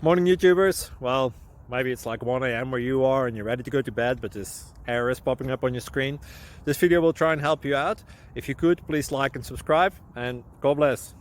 Morning YouTubers. Well, maybe it's like 1 a.m. where you are and you're ready to go to bed, but this error is popping up on your screen. This video will try and help you out. If you could, please like and subscribe, and God bless.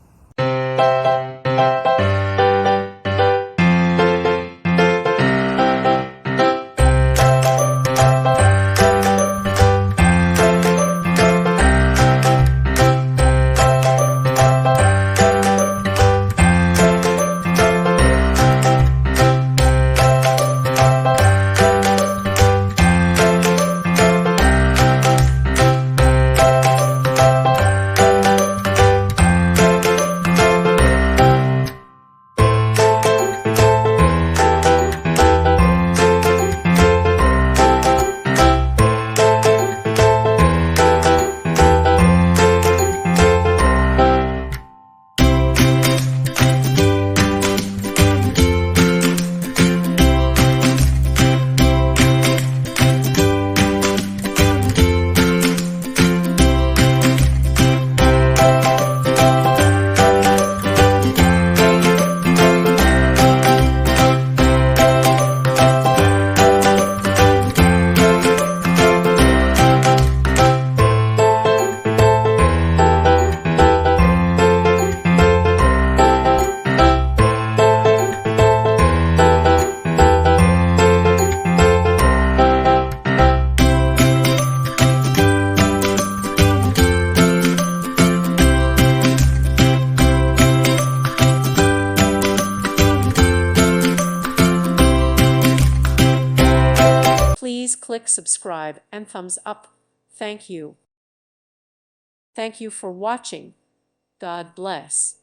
Please click subscribe and thumbs up. Thank you. Thank you for watching. God bless.